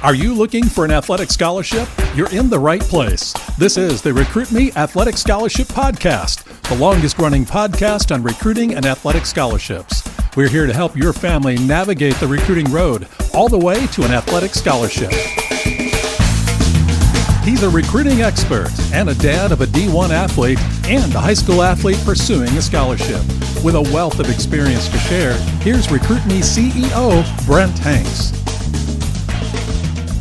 Are you looking for an athletic scholarship? You're in the right place. This is the Recruit Me Athletic Scholarship Podcast, the longest-running podcast on recruiting and athletic scholarships. We're here to help your family navigate the recruiting road all the way to an athletic scholarship. He's a recruiting expert and a dad of a D1 athlete and a high school athlete pursuing a scholarship. With a wealth of experience to share, here's Recruit Me CEO, Brent Hanks.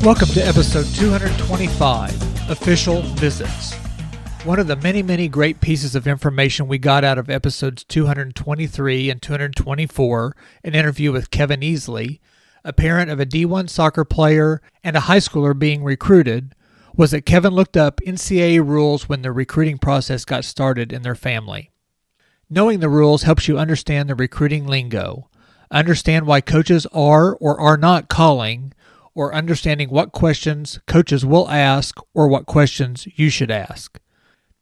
Welcome to episode 225, Official Visits. One of the many great pieces of information we got out of episodes 223 and 224, an interview with Kevin Easley, a parent of a D1 soccer player and a high schooler being recruited, was that Kevin looked up NCAA rules when the recruiting process got started in their family. Knowing the rules helps you understand the recruiting lingo, understand why coaches are or are not calling, or understanding what questions coaches will ask or what questions you should ask.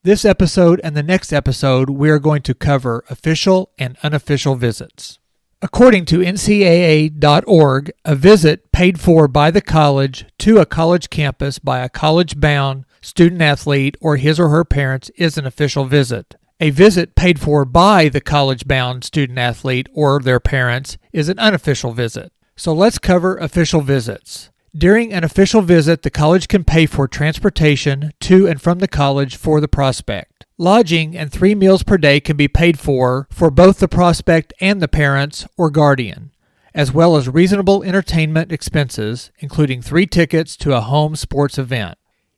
This episode and the next episode, we are going to cover official and unofficial visits. According to NCAA.org, a visit paid for by the college to a college campus by a college-bound student-athlete or his or her parents is an official visit. A visit paid for by the college-bound student-athlete or their parents is an unofficial visit. So let's cover official visits. During an official visit, the college can pay for transportation to and from the college for the prospect. Lodging and 3 meals per day can be paid for both the prospect and the parents or guardian, as well as reasonable entertainment expenses, including 3 tickets to a home sports event.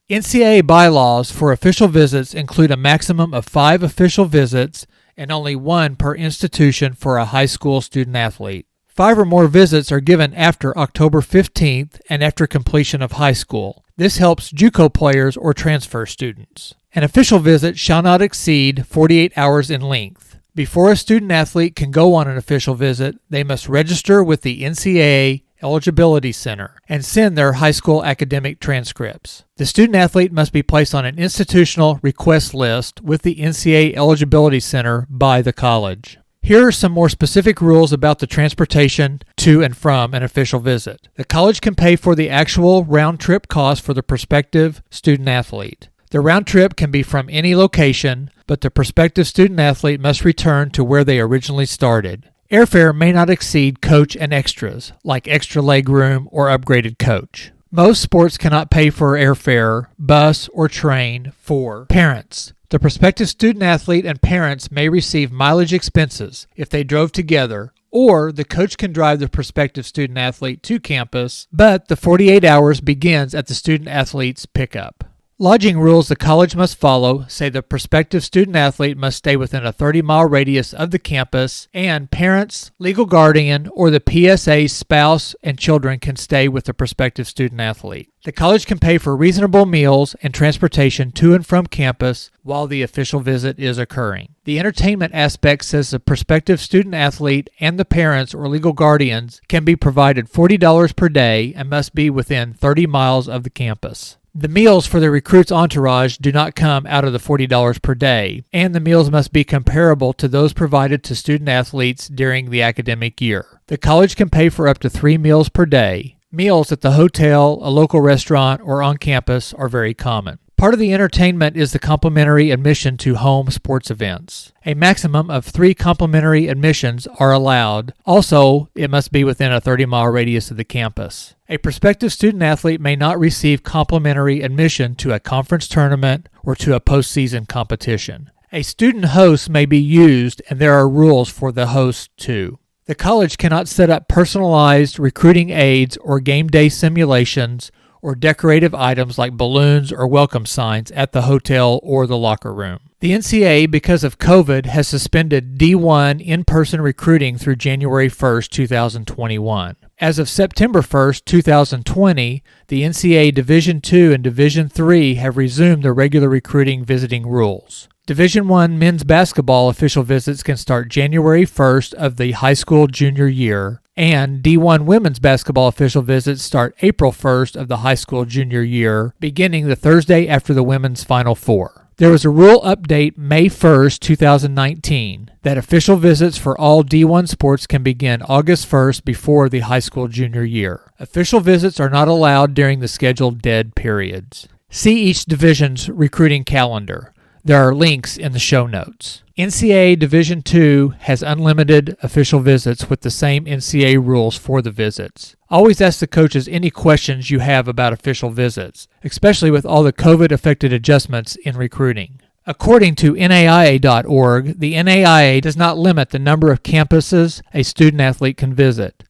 NCAA bylaws for official visits include a maximum of 5 official visits and only 1 per institution for a high school student-athlete. 5 or more visits are given after October 15th and after completion of high school. This helps JUCO players or transfer students. An official visit shall not exceed 48 hours in length. Before a student-athlete can go on an official visit, they must register with the NCAA Eligibility Center and send their high school academic transcripts. The student-athlete must be placed on an institutional request list with the NCAA Eligibility Center by the college. Here are some more specific rules about the transportation to and from an official visit. The college can pay for the actual round-trip cost for the prospective student-athlete. The round trip can be from any location, but the prospective student-athlete must return to where they originally started. Airfare may not exceed coach and extras, like extra legroom or upgraded coach. Most sports cannot pay for airfare, bus, or train for parents. The prospective student-athlete and parents may receive mileage expenses if they drove together, or the coach can drive the prospective student-athlete to campus, but the 48 hours begins at the student-athlete's pickup. Lodging rules the college must follow say the prospective student-athlete must stay within a 30-mile radius of the campus, and parents, legal guardian, or the PSA's spouse and children can stay with the prospective student-athlete. The college can pay for reasonable meals and transportation to and from campus while the official visit is occurring. The entertainment aspect says the prospective student-athlete and the parents or legal guardians can be provided $40 per day and must be within 30 miles of the campus. The meals for the recruit's entourage do not come out of the $40 per day, and the meals must be comparable to those provided to student-athletes during the academic year. The college can pay for up to 3 meals per day. Meals at the hotel, a local restaurant, or on campus are very common. Part of the entertainment is the complimentary admission to home sports events. A maximum of 3 complimentary admissions are allowed. Also, it must be within a 30-mile radius of the campus. A prospective student-athlete may not receive complimentary admission to a conference tournament or to a postseason competition. A student host may be used, and there are rules for the host too. The college cannot set up personalized recruiting aids or game day simulations or decorative items like balloons or welcome signs at the hotel or the locker room. The NCAA, because of COVID, has suspended D1 in-person recruiting through January 1st, 2021. As of September 1st, 2020, the NCAA Division II and Division III have resumed their regular recruiting visiting rules. Division I men's basketball official visits can start January 1st of the high school junior year, and D1 women's basketball official visits start April 1st of the high school junior year, beginning the Thursday after the women's Final Four. There was a rule update May 1st, 2019, that official visits for all D1 sports can begin August 1st before the high school junior year. Official visits are not allowed during the scheduled dead periods. See each division's recruiting calendar. There are links in the show notes. NCAA Division II has unlimited official visits with the same NCAA rules for the visits. Always ask the coaches any questions you have about official visits, especially with all the COVID-affected adjustments in recruiting. According to NAIA.org, the NAIA does not limit the number of campuses a student-athlete can visit.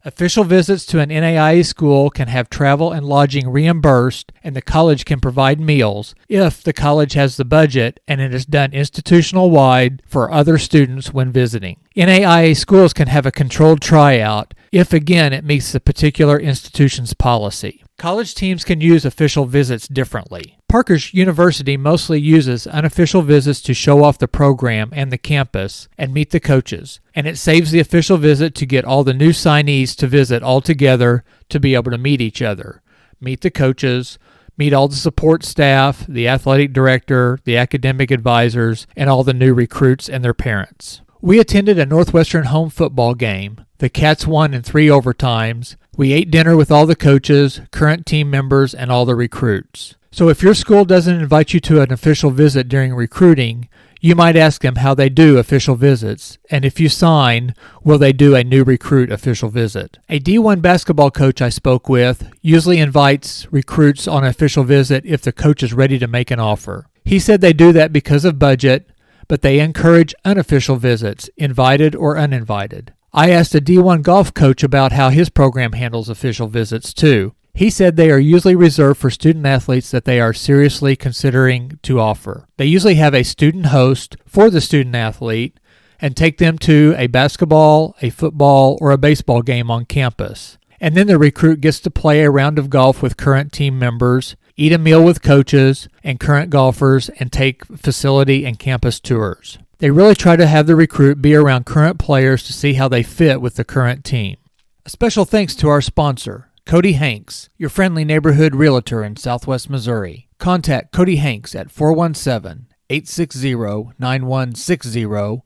Official visits to an NAIA school can have travel and lodging reimbursed, and the college can provide meals if the college has the budget and it is done institutional-wide for other students when visiting. NAIA schools can have a controlled tryout if, again, it meets the particular institution's policy. College teams can use official visits differently. Parker's University mostly uses unofficial visits to show off the program and the campus and meet the coaches, and it saves the official visit to get all the new signees to visit all together to be able to meet each other, meet the coaches, meet all the support staff, the athletic director, the academic advisors, and all the new recruits and their parents. We attended a Northwestern home football game. The Cats won in 3 overtimes. We ate dinner with all the coaches, current team members, and all the recruits. So if your school doesn't invite you to an official visit during recruiting, you might ask them how they do official visits, and if you sign, will they do a new recruit official visit? A D1 basketball coach I spoke with usually invites recruits on an official visit if the coach is ready to make an offer. He said they do that because of budget, but they encourage unofficial visits, invited or uninvited. I asked a D1 golf coach about how his program handles official visits too. He said they are usually reserved for student athletes that they are seriously considering to offer. They usually have a student host for the student athlete and take them to a basketball, a football, or a baseball game on campus. And then the recruit gets to play a round of golf with current team members, eat a meal with coaches and current golfers, and take facility and campus tours. They really try to have the recruit be around current players to see how they fit with the current team. A special thanks to our sponsor, Cody Hanks, your friendly neighborhood realtor in Southwest Missouri. Contact Cody Hanks at 417-860-9160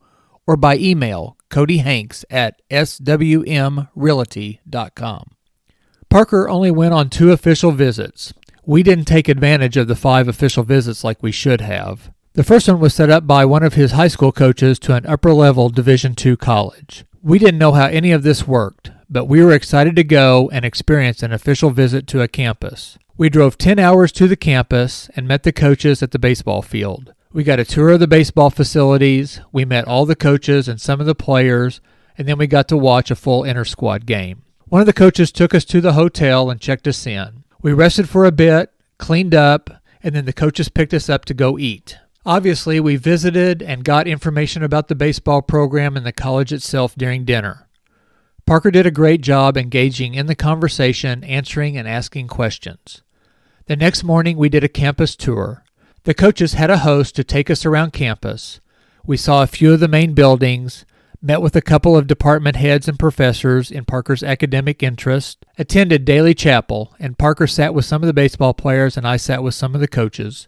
or by email codyhanks@swmrealty.com. Parker only went on 2 official visits. We didn't take advantage of the 5 official visits like we should have. The first one was set up by one of his high school coaches to an upper-level Division II college. We didn't know how any of this worked, but we were excited to go and experience an official visit to a campus. We drove 10 hours to the campus and met the coaches at the baseball field. We got a tour of the baseball facilities, we met all the coaches and some of the players, and then we got to watch a full inter-squad game. One of the coaches took us to the hotel and checked us in. We rested for a bit, cleaned up, and then the coaches picked us up to go eat. Obviously, we visited and got information about the baseball program and the college itself during dinner. Parker did a great job engaging in the conversation, answering and asking questions. The next morning, we did a campus tour. The coaches had a host to take us around campus. We saw a few of the main buildings, met with a couple of department heads and professors in Parker's academic interest, attended daily chapel, and Parker sat with some of the baseball players and I sat with some of the coaches.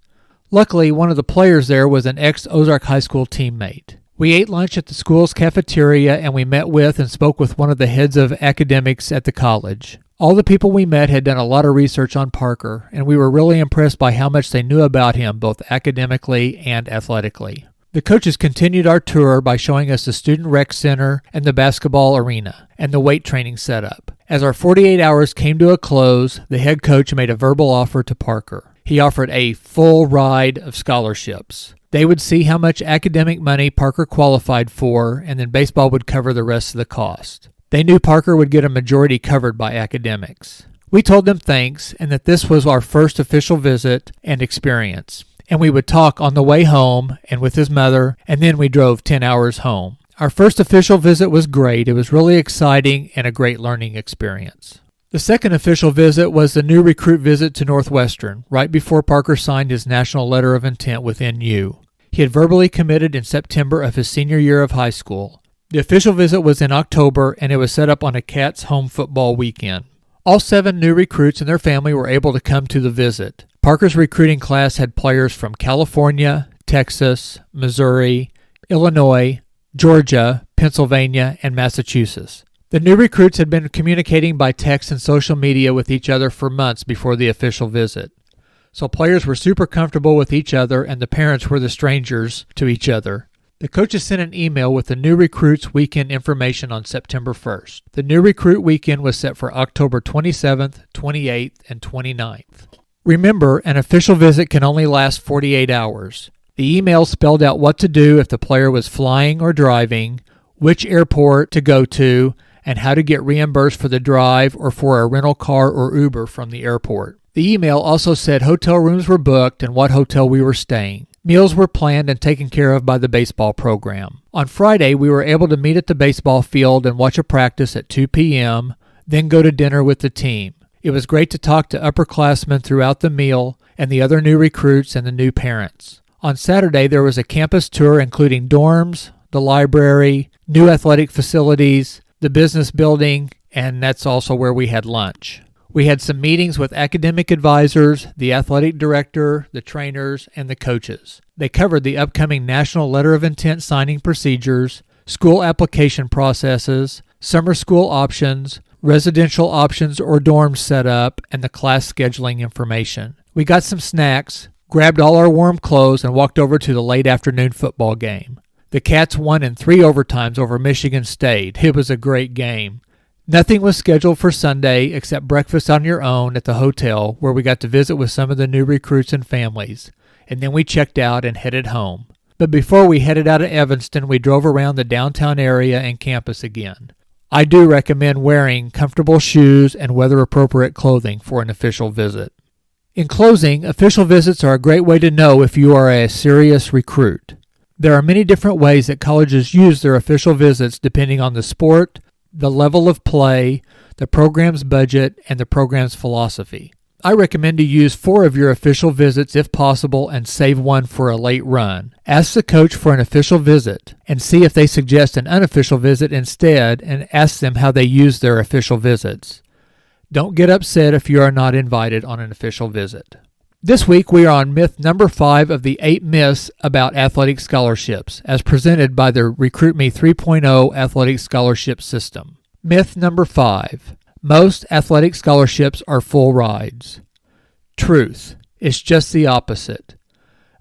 Luckily, one of the players there was an ex-Ozark High School teammate. We ate lunch at the school's cafeteria and we met with and spoke with one of the heads of academics at the college. All the people we met had done a lot of research on Parker, and we were really impressed by how much they knew about him, both academically and athletically. The coaches continued our tour by showing us the Student Rec Center and the basketball arena and the weight training setup. As our 48 hours came to a close, the head coach made a verbal offer to Parker. He offered a full ride of scholarships. They would see how much academic money Parker qualified for, and then baseball would cover the rest of the cost. They knew Parker would get a majority covered by academics. We told them thanks and that this was our first official visit and experience. And we would talk on the way home and with his mother, and then we drove 10 hours home. Our first official visit was great. It was really exciting and a great learning experience. The second official visit was the new recruit visit to Northwestern, right before Parker signed his national letter of intent with NU. He had verbally committed in September of his senior year of high school. The official visit was in October, and it was set up on a Cats home football weekend. All 7 new recruits and their family were able to come to the visit. Parker's recruiting class had players from California, Texas, Missouri, Illinois, Georgia, Pennsylvania, and Massachusetts. The new recruits had been communicating by text and social media with each other for months before the official visit. So players were super comfortable with each other, and the parents were the strangers to each other. The coaches sent an email with the new recruits weekend information on September 1st. The new recruit weekend was set for October 27th, 28th, and 29th. Remember, an official visit can only last 48 hours. The email spelled out what to do if the player was flying or driving, which airport to go to, and how to get reimbursed for the drive or for a rental car or Uber from the airport. The email also said hotel rooms were booked and what hotel we were staying. Meals were planned and taken care of by the baseball program. On Friday, we were able to meet at the baseball field and watch a practice at 2 p.m., then go to dinner with the team. It was great to talk to upperclassmen throughout the meal and the other new recruits and the new parents. On Saturday, there was a campus tour including dorms, the library, new athletic facilities, the business building, and that's also where we had lunch. We had some meetings with academic advisors, the athletic director, the trainers, and the coaches. They covered the upcoming National Letter of Intent signing procedures, school application processes, summer school options, residential options or dorms set up, and the class scheduling information. We got some snacks, grabbed all our warm clothes, and walked over to the late afternoon football game. The Cats won in 3 overtimes over Michigan State. It was a great game. Nothing was scheduled for Sunday except breakfast on your own at the hotel, where we got to visit with some of the new recruits and families, and then we checked out and headed home. But before we headed out of Evanston, we drove around the downtown area and campus again. I do recommend wearing comfortable shoes and weather-appropriate clothing for an official visit. In closing, official visits are a great way to know if you are a serious recruit. There are many different ways that colleges use their official visits depending on the sport, the level of play, the program's budget, and the program's philosophy. I recommend to use 4 of your official visits if possible and save one for a late run. Ask the coach for an official visit and see if they suggest an unofficial visit instead, and ask them how they use their official visits. Don't get upset if you are not invited on an official visit. This week we are on myth number 5 of the 8 myths about athletic scholarships, as presented by the Recruit Me 3.0 athletic scholarship system. Myth number 5. Most athletic scholarships are full rides. Truth. It's just the opposite.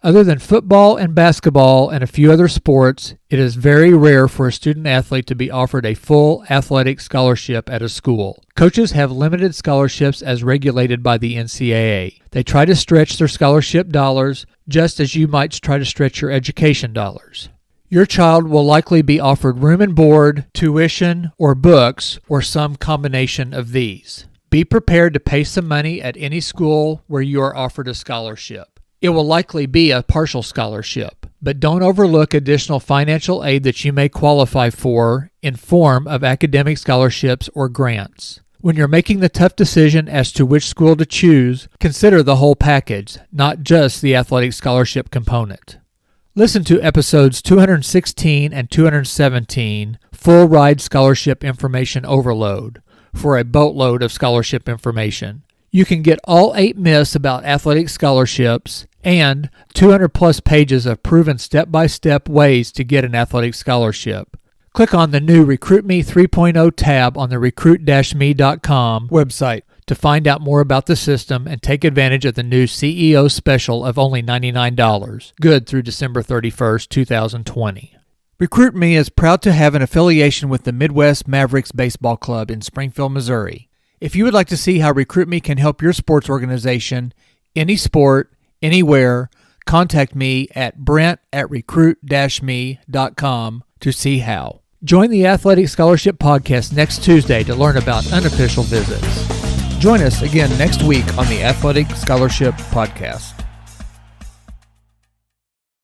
Other than football and basketball and a few other sports, it is very rare for a student athlete to be offered a full athletic scholarship at a school. Coaches have limited scholarships as regulated by the NCAA. They try to stretch their scholarship dollars just as you might try to stretch your education dollars. Your child will likely be offered room and board, tuition, or books, or some combination of these. Be prepared to pay some money at any school where you are offered a scholarship. It will likely be a partial scholarship, but don't overlook additional financial aid that you may qualify for in form of academic scholarships or grants. When you're making the tough decision as to which school to choose, consider the whole package, not just the athletic scholarship component. Listen to episodes 216 and 217, Full Ride Scholarship Information Overload, for a boatload of scholarship information. You can get all 8 myths about athletic scholarships and 200-plus pages of proven step-by-step ways to get an athletic scholarship. Click on the new Recruit Me 3.0 tab on the recruit-me.com website to find out more about the system and take advantage of the new CEO special of only $99, good through December 31st, 2020. Recruit Me is proud to have an affiliation with the Midwest Mavericks Baseball Club in Springfield, Missouri. If you would like to see how Recruit Me can help your sports organization, any sport, anywhere, contact me at brent@recruit-me.com to see how. Join the Athletic Scholarship Podcast next Tuesday to learn about unofficial visits. Join us again next week on the Athletic Scholarship Podcast.